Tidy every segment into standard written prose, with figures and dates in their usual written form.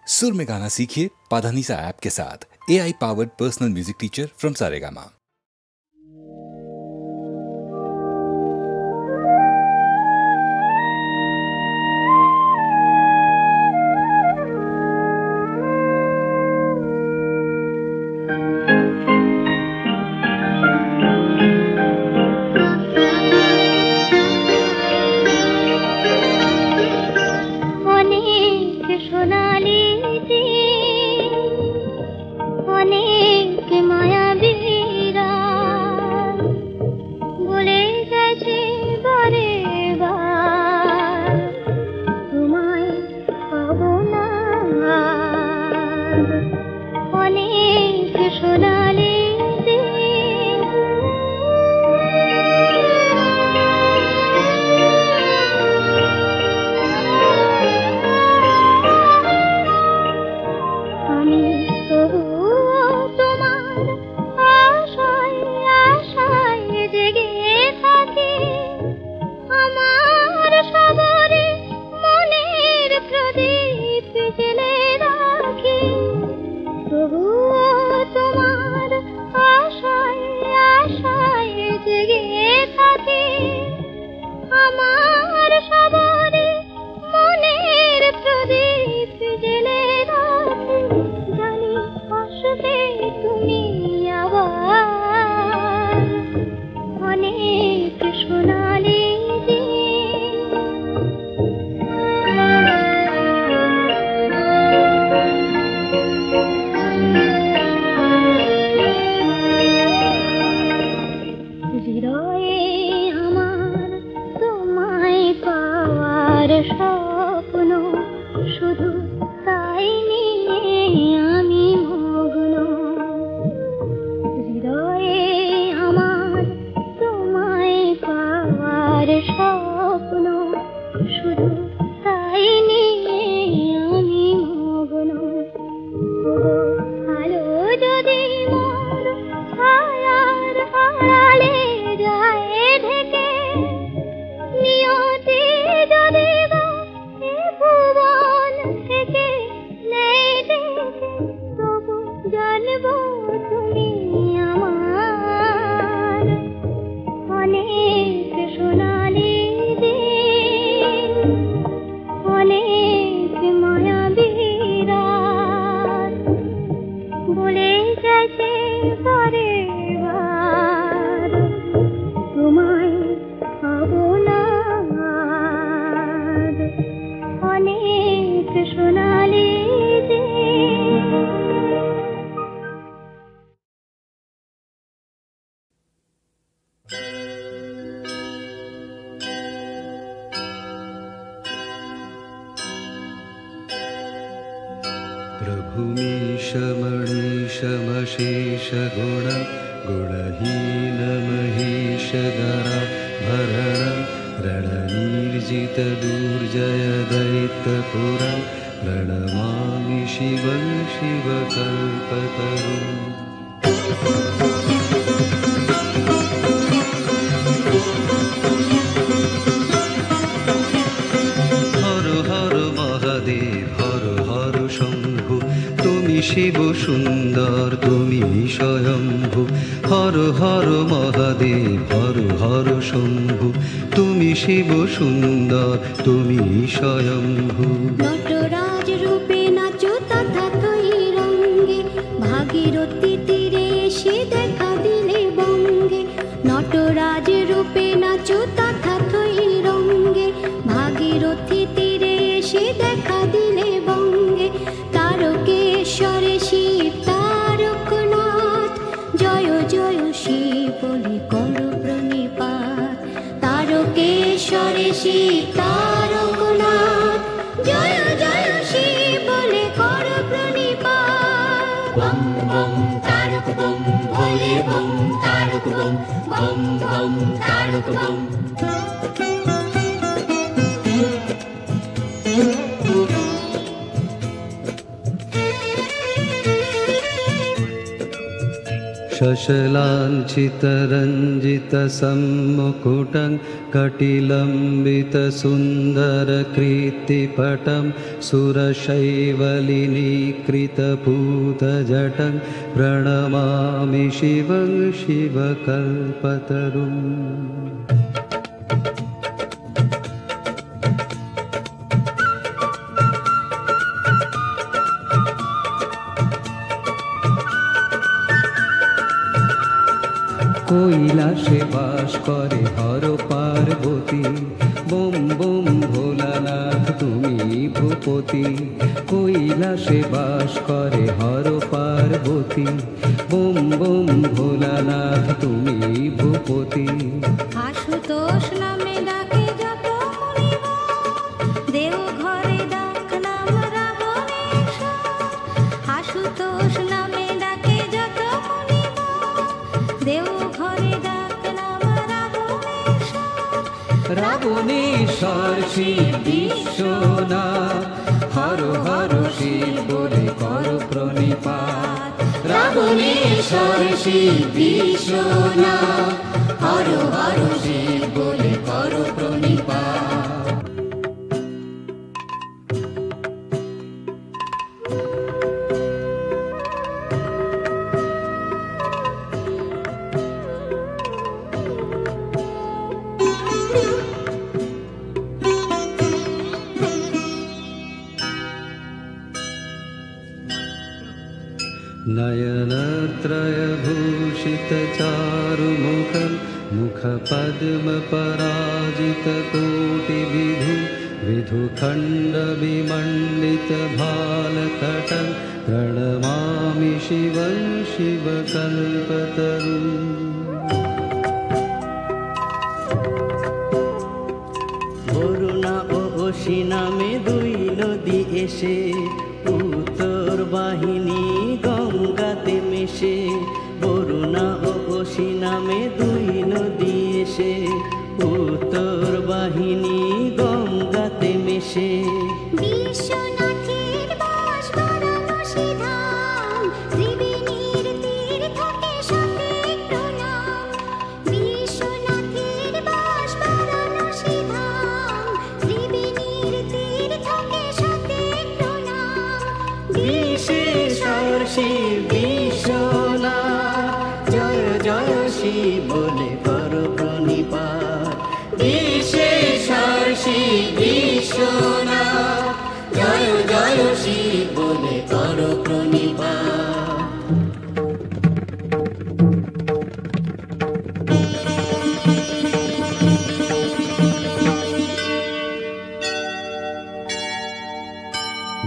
सुर में गाना सीखिए पाधानीसा ऐप के साथ। AI powered personal music teacher from Saregama. प्रभुमीशमणीशमशेष गुण गुणहीन महेश गरा भरण रणनीर्जित दुर्जय दैत्यपुरं प्रणमामि शिवं शिवकल्पतरुम्। শিব সুন্দর তুমি স্বয়ম্ভু, হর হর মহাদেব হর হর শম্ভু। তুমি শিব সুন্দর তুমি স্বয়ম্ভু। নটরাজ রূপে নাচো তথাতই রঙ্গে, ভাগীরথী তীরে এসে দেখা দিলে বঙ্গে। নটরাজ রূপে নাচো তথাতই রঙ্গে, ভাগীরথী তীরে এসে দেখা দিলে বঙ্গে। তারকেশ্বরে শিব তারকনাথ, জয় জয় শিব বলে করো প্রণিপাত। তারকেশ্বরে শিব তারকনাথ, জয় জয় শিব বলে করো প্রণিপাত। বম বম তারক বম ভোলে bomb Tarak bomb, bomb bomb Tarak bomb. शशलाञ्छितरञ्जितसम्मुकुटं कटिलम्बितसुन्दरकीर्तिपटं सुरशैवलिनीकृतपूतजटं प्रणमामि शिवं शिवकल्पतरुम्। কৈলাসে বাস করে হর পার্বতী, বোম বোম ভোলানাথ তুমি ভূপতি। কৈলাসে বাস করে হর পার্বতী, বোম বোম ভোলানাথ তুমি ভূপতি। আশুতোষ নামে ডাকে যত মুনিগণ, দেওঘরে ডাক নাম রাবণেশ্বর। আশুতোষ নামে ডাকে যত মুনিগণ, দেওঘরে ডাক নাম রাবণেশ্বর। রাবণেশ্বর শিব বিশ্বনাথ, হর হর শিব বলে কর প্রণিপাত। রাবণেশ্বর শিব বিশ্বনাথ, হর হর শিব বলে কর প্রণিপাত। नयनत्रयभूषितचारुमुखं मुखपद्मपराजितकोटिविधु विधुखण्डविमण्डितभालतटं प्रणमामि शिवं शिवकल्पतरुम्। বরুণা ও অসি নামে দুই নদী এসে উত্তর বাহিনী গঙ্গাতে মেশে। বরুণা ও অসি নামে দুই নদী এসে উত্তর বাহিনী গঙ্গাতে মেশে। বিশ্বনাথের বাস বারাণসী ধাম, ত্রিবেণীর তীর্থকে শতেক প্রণাম। বিশ্বনাথের বাস বারাণসী ধাম, ত্রিবেণীর তীর্থকে শতেক প্রণাম। বিশেশ্বর শিব বিশ্বনাথ, জয় জয় শিব বলে কর প্রণিপাত। বিশেশ্বর শিব বিশ্বনাথ, জয় জয় শিব বলে কর প্রণিপাত।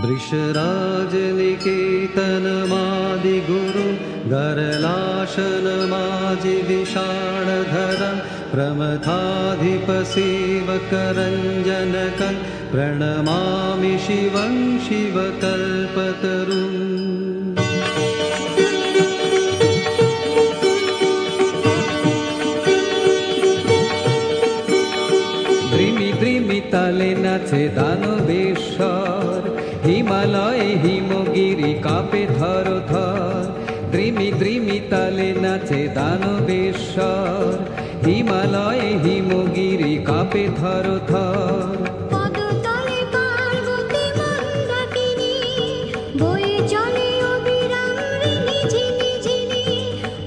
वृषराजनिकेतनमादिगुरुं गरलाशनमाजिविषाणधरं प्रमथाधिपसेवकरञ्जनकं प्रणमामि शिवं शिवकल्पतरुम्। দ্রিমি দ্রিমি তালে নাচে দানবেশ্বর, হিমালয়ে হিমগিরি কাঁপে থর থর। দ্রিমি দ্রিমি তালে নাচে দানবেশ্বর, হিমালয়ে হিমগিরি কাঁপে থর থর। পদতলে পার্বতী মন্দাকিনী, বয়ে চলে অবিরাম রিনি ঝিনি ঝিনি।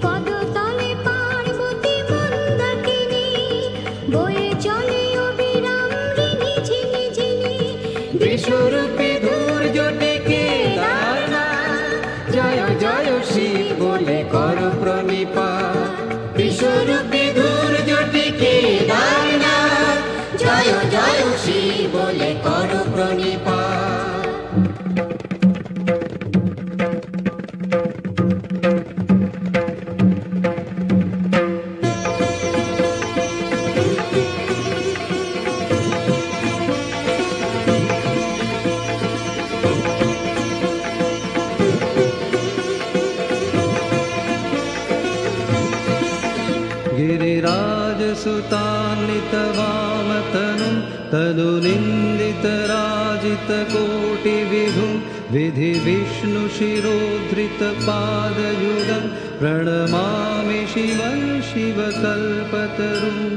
পদতলে পার্বতী মন্দাকিনী, বয়ে চলে অবিরাম রিনি ঝিনি ঝিনি। বিশ্বরূপী দুর্জটিকে দারনাথ, জয় জয় শিব বলে কর প্রণিপাত। বিশ্বরূপী দুর্জটিকে দারনাথ, জয় জয় শিব বলে কর প্রণিপাত। गिरिराजसुतान्वितवामतनुं तनुनिन्दितराजितकोटिविभुं विधि विष्णु शिरोधृत पादयुगं प्रणमामि शिवं शिवकल्पतरुम्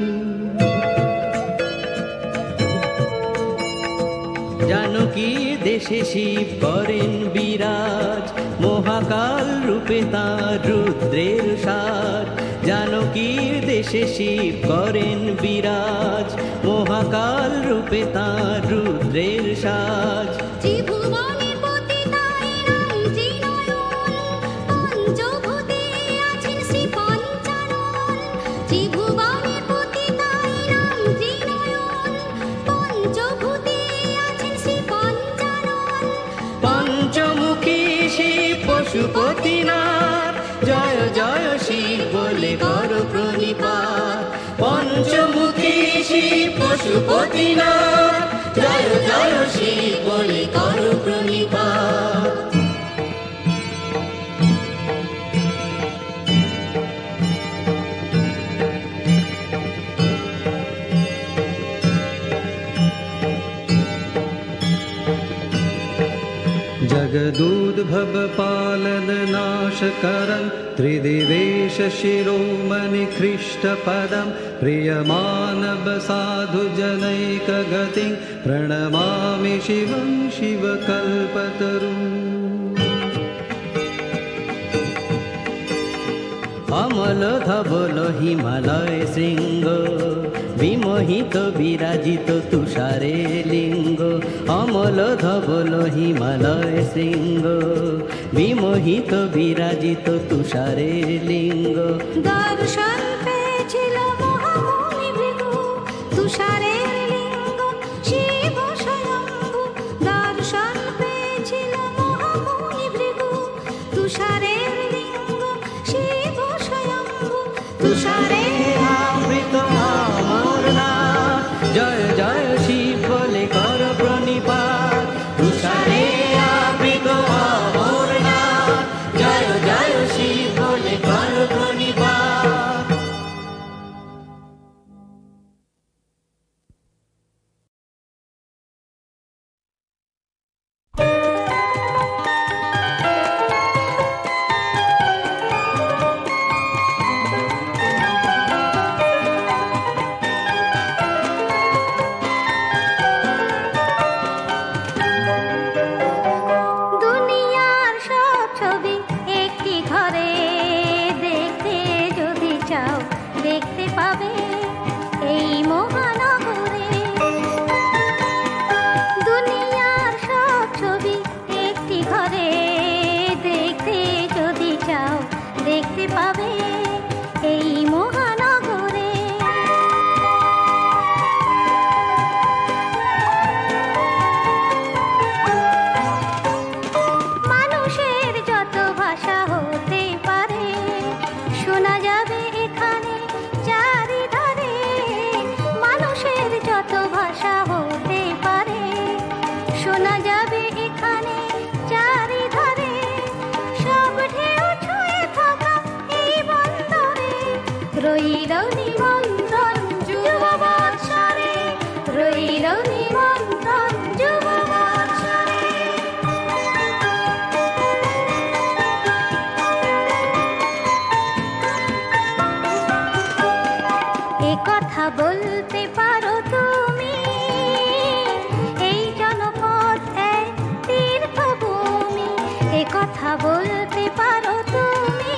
जानकीर देशे शिव करें बिराज महाकाल रूपे तार रुद्रेर साज जानकीर देशे शिव करें बिराज महाकाल रूपे तार रुद्रेर साज ত্রিভুবনের পতিতাই নাম ত্রিনয়ন পঞ্চভূতে আছেন শ্রী পঞ্চানন ত্রিভুবনের পতিতাই নাম ত্রিনয়ন পঞ্চভূতে আছেন শ্রী পঞ্চানন पंचमुखी शिव पशुपतिनाथ जय जय शिव बोले करो प्रणिपात पंचमुखी शिव पशुपतिनाथ जय जय शिव बोले करो प्रणिपात जगदूद्भव पालन नाशकरं त्रिदिवेश शिरोमणि ख्रीष्टपदं प्रियमानव साधु जनैकगतिं प्रणमामि शिवं शिवकल्पतरुम् अमल धवल हिमालय शृंग विमोहित विराजित तुषारे लिंग अमल धवल हिमालय शृंग विमोहित विराजित तुषारे लिंग দর্শন পেয়েছিল মহামুনি ভৃগু তুষারের লিঙ্গ শিব স্বয়ম্ভু দর্শন পেয়েছিল মহামুনি ভৃগু তুষারের লিঙ্গ শিব স্বয়ম্ভু তুষারে आवृत अमरनाथ जय जय शिव बोले कर प्रणिपात तुषारे आवृत अमरनाथ जय जय शिव बोले कर प्रणिपात দুনিয়ার সব ছবি একটি ঘরে দেখতে যদি চাও দেখতে পাবে এই মহানগরে দুনিয়ার সব ছবি একটি ঘরে দেখতে যদি চাও দেখতে পাবে এই মহানগরে মানুষের যত ভাষা হতে পারে শোনা যাবে এখানে চারিধারে মানুষের যত ভাষা হতে পারে শোনা যাবে এখানে চারিধারে সব ঢেউ ছুঁয়ে থাকা এই বন্দরে রইল নিমন্ত্রণ যুব বৎসরে রইল নিমন্ত্রণ যুব বৎসরে এ কথা বলতে পারো তুমি এই জনপদ এক তীর্থভূমি এ কথা বলতে পারো তুমি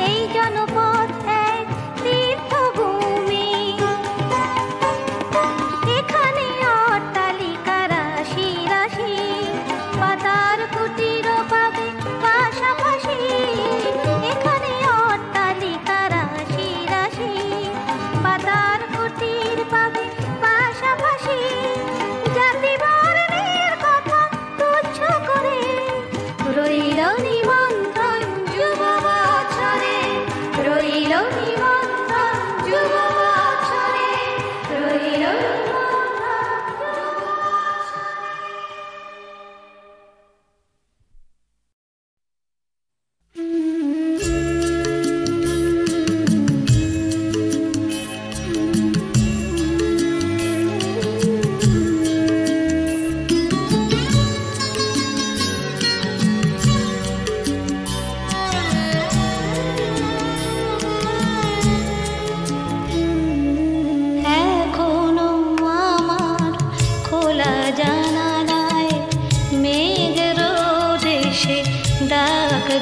এই জনপদ এক তীর্থভূমি এখানে অট্টালিকা রাশি রাশি পাতার কুটির পাবে পাশাপাশি এখানে অট্টালিকা রাশি রাশি পাতার কুটির পাবে পাশাপাশি জাতি বর্ণের কথা তুচ্ছ করে রইল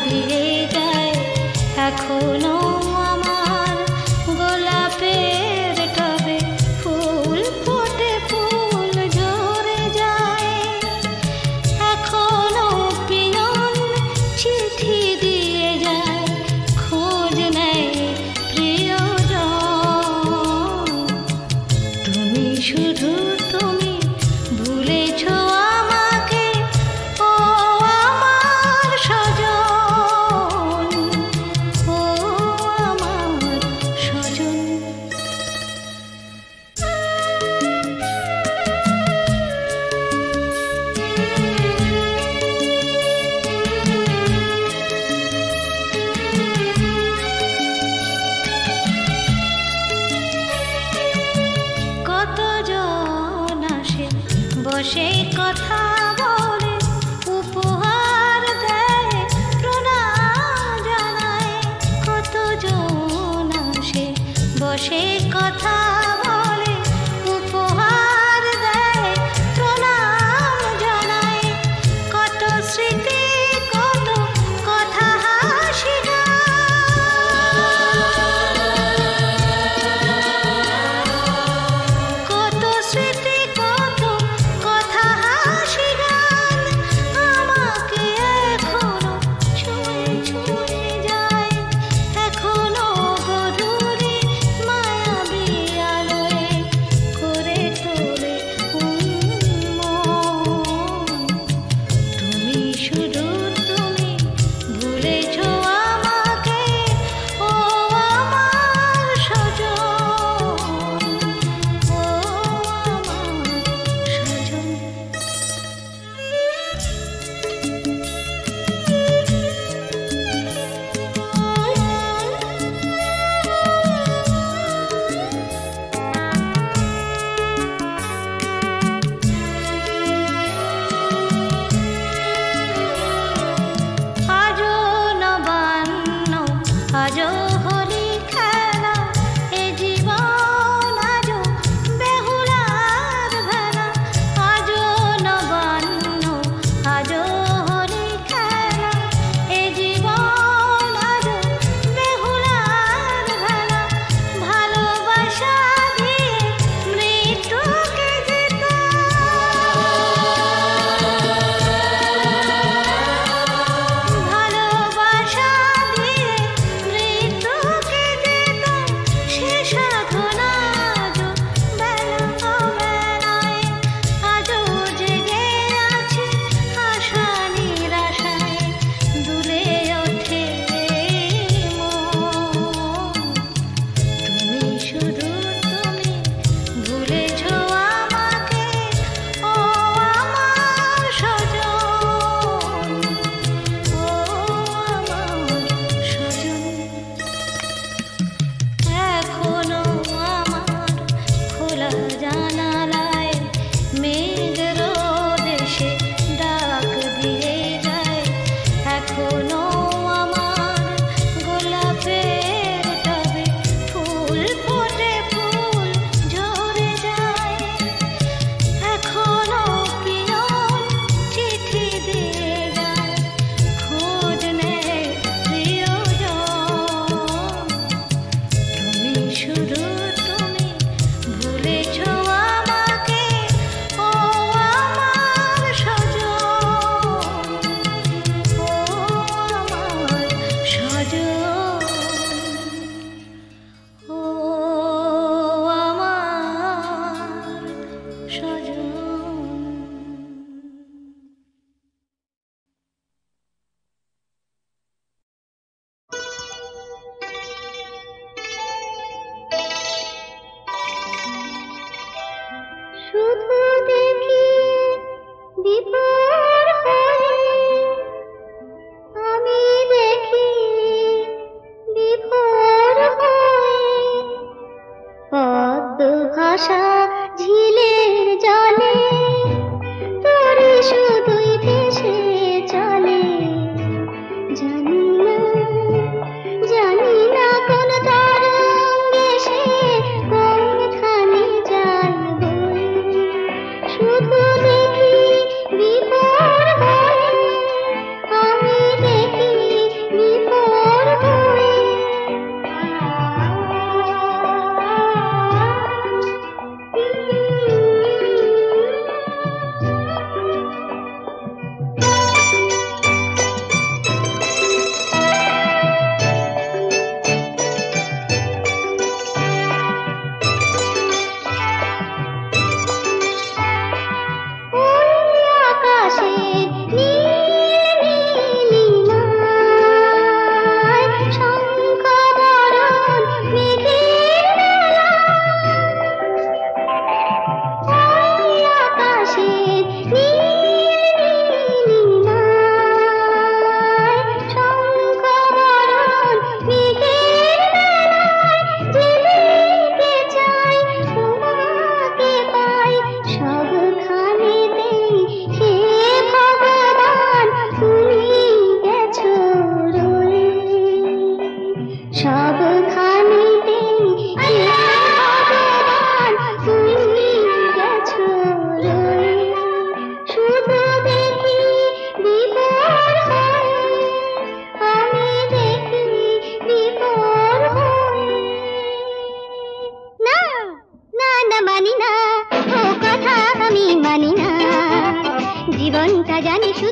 দিয়ে যায় এখনো আমার গোলাপের টবে ফুল ফোটে ফুল ঝরে যায় এখনো পিয়ন চিঠি দিয়ে যায় খোঁজ নেয় প্রিয়জন তুমি শুধু তুমি ভুলেছ আমাকে ও আমার সজন ও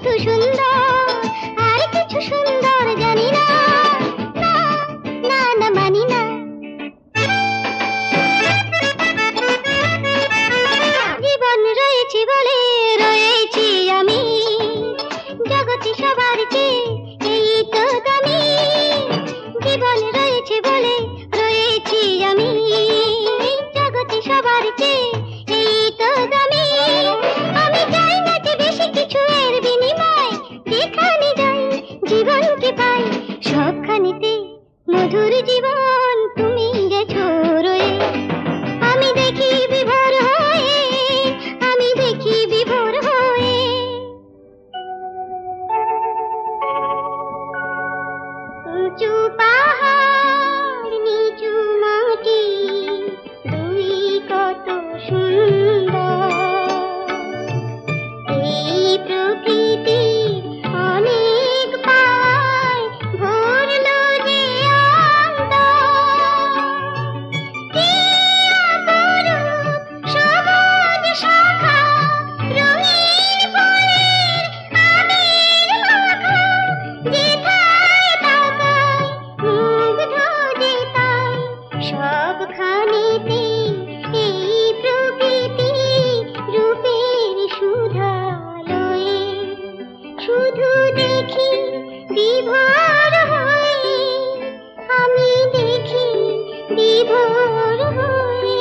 শুধু সুন্দর, আর কিছু সুন্দর জানি না, না না না মানি না। জীবন রয়েছে বলে রয়েছি আমি, জগতে সবার চেয়ে এই তো দামি। জীবন রয়েছে বলে রয়েছি আমি, জগতে সবার চেয়ে এই তো দামি। আমি চাই না যে বেশি কিছু এর বিনিময়, যেখানে যাই জীবনকে পাই সবখানেতে মধুর জীবন তুমি গেছো রয়ে। আমি দেখি বিভোর হয়ে, আমি দেখি বিভোর হয়ে। উঁচু পাহাড় নিচু মাটি দুই কত সুন্দর, এই প্রকৃতি অনেক পায় ভরল যে অন্তর। কি অপরূপ সবুজ শাখা, রঙিন ফুলের আবির মাখা, যেথায় তাকাই মুগ্ধ যে তাই সবখানেতে এই প্রকৃতি রূপের সুধালয়ে। শুধু দেখি বিভোর হয়ে, আমি দেখি বিভোর হয়ে।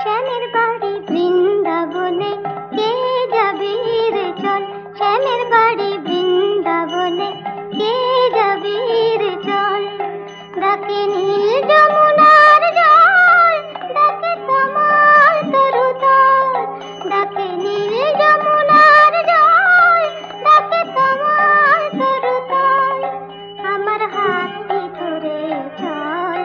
শ্যামের বাড়ি বৃন্দাবনে, কে যাবে রে চল। শ্যামের বাড়ি বৃন্দাবনে, কে যাবে রে চল। ডাকে নীল যমুনার জল, ডাকে তোমার তরুতল। ডাকে নীল যমুনার জল, ডাকে তোমার তরুতল। আমার হাতটি ধরে চল,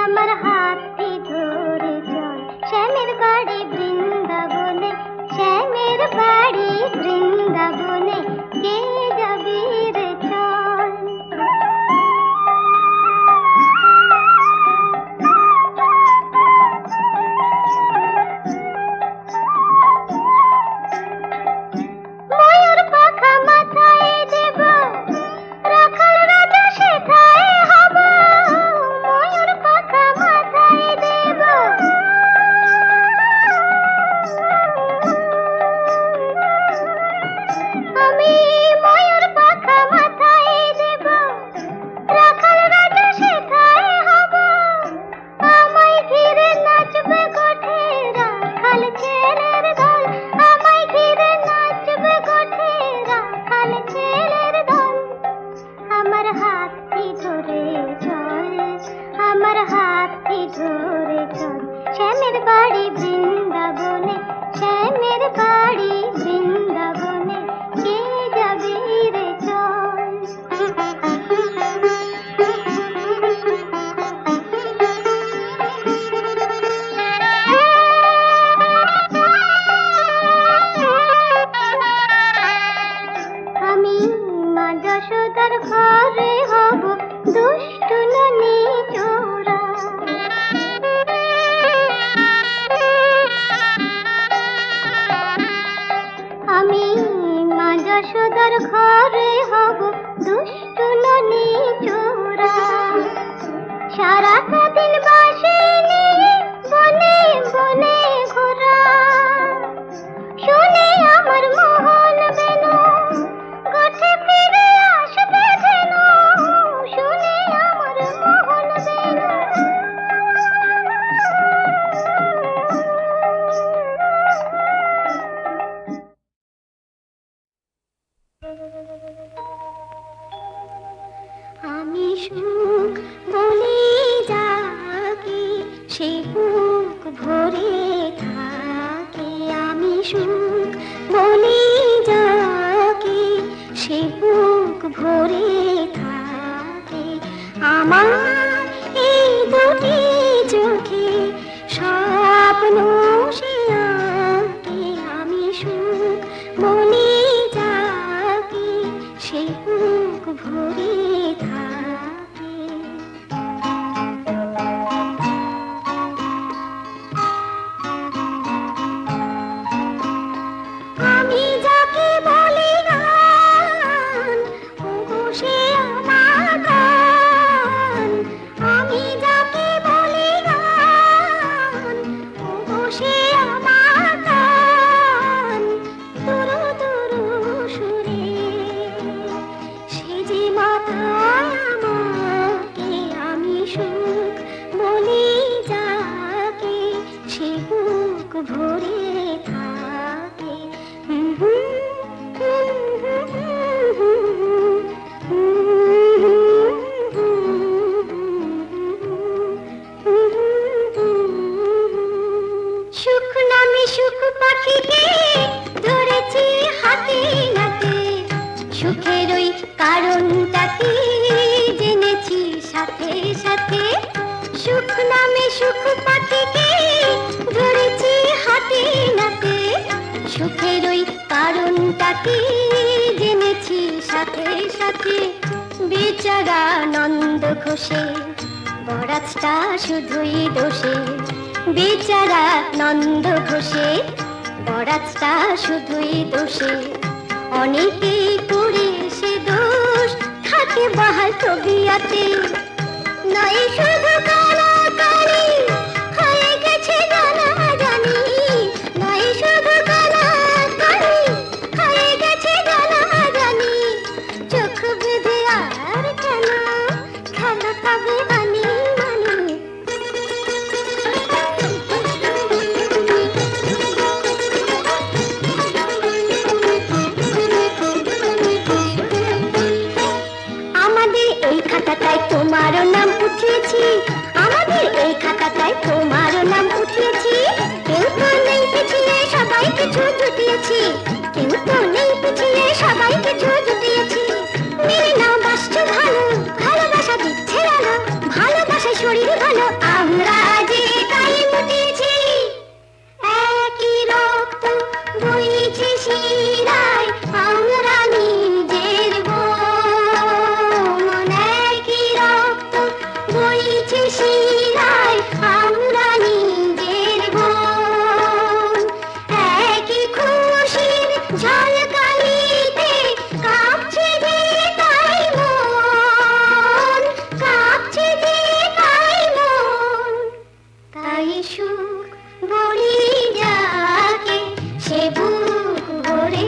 আমার হাতটি ধরে চল। শ্যামের বাড়ি বৃন্দাবনে, শ্যামের বাড়ি বৃন্দাবনে, কে যাবে রে চল। ময়ূর পাখা মাথায় দেব, রাখাল রাজা সেথায় হব। ময়ূর পাখা মাথায় দেব, আমি ময়ূর পাখা মাথায় দেব, রাখাল রাজা সেথায় হব। আমায় ঘিরে নাচবে গোঠে রাখাল ছেলের দল, আমায় ঘিরে নাচবে গোঠে রাখাল ছেলের দল। আমার হাতটি ধরে চল, আমার হাতটি ধরে চল। শ্যামের বাড়ি বৃন্দাবনে, শ্যামের বাড়ি বৃন্দাবনে, কে যাবে রে চল। আমি মা যশোদার ঘরে হব দুষ্ট ননি চোরা। আমি মা যশোদার ঘরে হব দুষ্ট ননি চোরা। সারাটা দিন বাসে নিয়ে বনে বনে ঘোরা। শুনে আমার মোহন বেনু গোঠে ফিরে আসবে ধেনু। শুনে আমার মোহন বেনু আমি সুখ বলে যাকে, সে বুক ভরে থাকে। আমি সুখ বলে যাকে, সে বুক ভরে থাকে। আমার এই দুটি চোখে স্বপ্ন সে আঁকে। সুখের ওই কারণটা কি জেনেছি সাথে সাথে বেচারা নন্দ ঘোষে বরাতটা শুধুই দোষে বেচারা নন্দ ঘোষে বরাতটা শুধুই দোষে অনেকেই করে সে দোষ থাকে বাহাল তবিয়াতে নয় শুধু কালাকালি হয়ে গেছে জানাজানি নয় শুধু কালাকালি হয়ে গেছে জানাজানি চোখ বেঁধে আর কেন খেলা তবে আনি মানি আমাদের এই খাতাটায় তোমারও নাম উঠিয়েছি আমাদের এই খাতাটায় তোমারও নাম উঠিয়েছি কেউ তো নেই পিছিয়ে সবাই কিছু জুটিয়েছি কেউ তো নেই পিছিয়ে সবাই কিছু জুটিয়েছি মেনে নাও বাসছো ভালো ভালোবাসা দিচ্ছে আলো ভালোবাসায় শরীর ভালো আমরা যে তাই মুটিয়েছি একই রক্ত বইছে শিরায় আমরা নিজের বোন একই রক্ত বইছে শিরায় আমরা নিজের বোন একই খুশির ঝলকানিতে কাঁপছে যে তাই মন কাঁপছে যে তাই মন তাই সুখ বলি যাকে সে বুক ভরে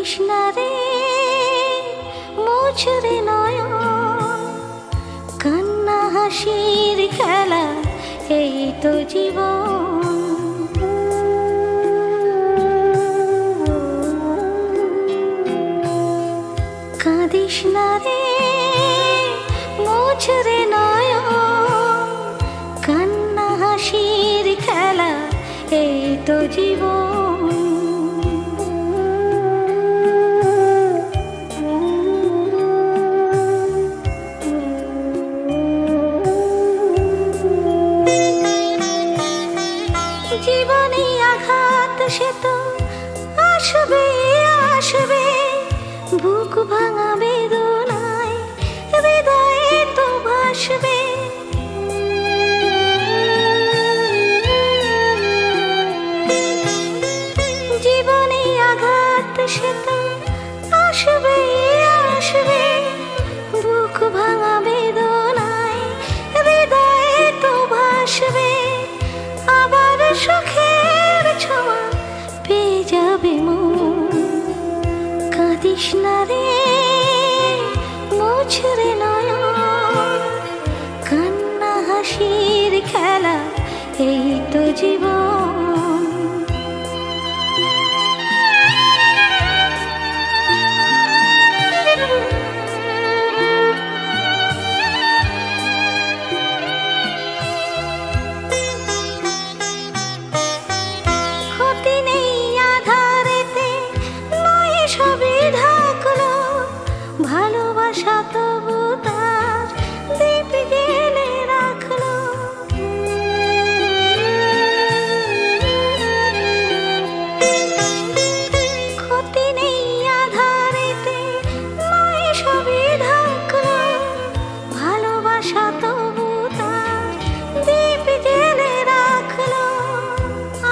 কাঁদিস না রে মোছরে নয়ন, কান্না হাসির খেলা এই তো জীবন। কাঁদিস না রে মোছরে নয়ন, কান্না হাসির খেলা এই তো জীবন। জীবনে আঘাত সে তো আসবে আসবে, বুক ভাঙা বেদনায় হৃদয়ে তো ভাসবে। জীবনে আঘাত সে তো আসবে আসবে, বুক ভাঙা বেদনায় হৃদয়ে তো ভাসবে। আবার সুখের ছোঁয়া পেয়ে যাবে মন, কাঁদিস না রে মোছরে নয়ন, কান্না হাসির খেলা এই তো জীবন। ক্ষতি নেই আধারেতে নয় সবই ঢাকলো, ভালোবাসা তবু তার দীপ জেলে রাখলো। ক্ষতি নেই আধারেতে নয় সবই ঢাকলো, ভালোবাসা তবু তার দীপ জেলে রাখলো।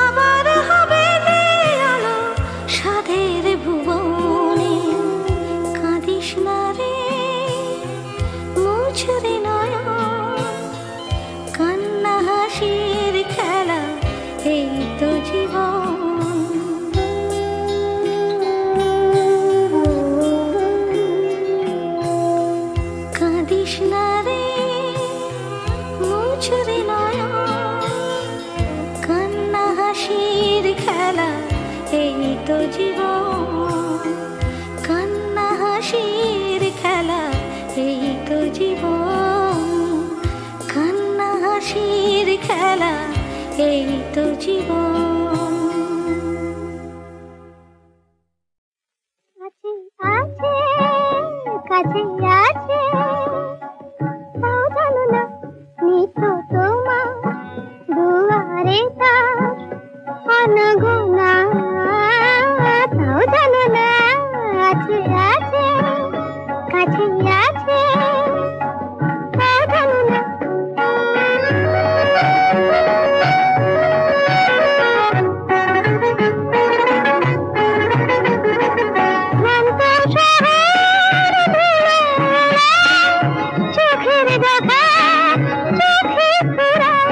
আবার হবে আলো সাধের ভুবনে, কাঁদিস না রে মোছরে নয়ন, কান্না হাসির খেলা এই তো জীবন। কাঁদিস না রে মোছরে নয়ন, কান্না হাসির খেলা এই তো জীবন। কান্না হাসির খেলা এই তো জীবন, কান্না হাসির খেলা এই তো জীবন। কাছে আছে কাছে আছে, তাও জানো না নিত তোমার দুয়ারে তার অনগোনা, তাও জানো না আছে আছে কাছে আছে, তাও জানো না। চোখের দেখা চোখে ফুরায়,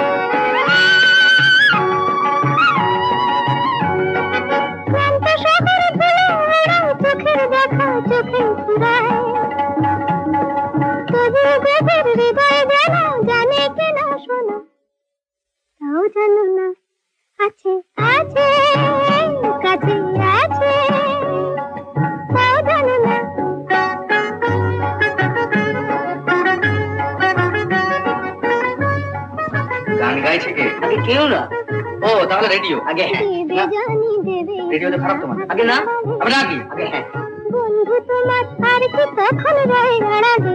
ক্লান্ত শহর ধুলোয় চোখের দেখা চোখে ফুরায়। তবু গভীর হৃদয় যেন জানে কিনা শোনা, তাও জানো না আছে আছে কাছে আছে, তাও জানো না। গান গাইছে কে? আগে কেউ না। ও তাহলে রেডিও আগে। রেডিওতে খারাপ তোমার আগে না, আমি না কি বন্ধু তোমার আর কি তখন রয়ে দাঁড়াবে,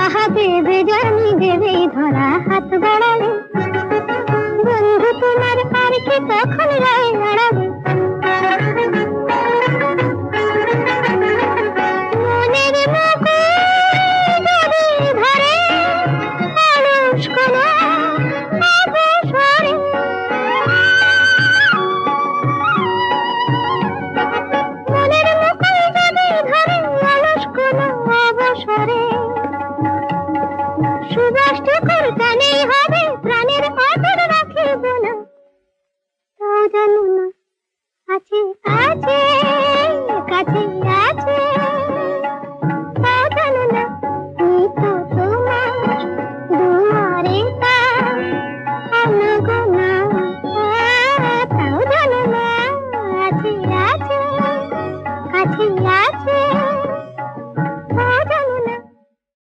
আহা দেবে জানি দেবে ধরা হাত বাড়ালে। বন্ধু তোমার আর কি তখন রয়ে দাঁড়াবে, মনের মুকুল যদি ধরে অলস কোনো অবসরে। মনের মুকুল যদি ধরে অলস কোনো অবসরে,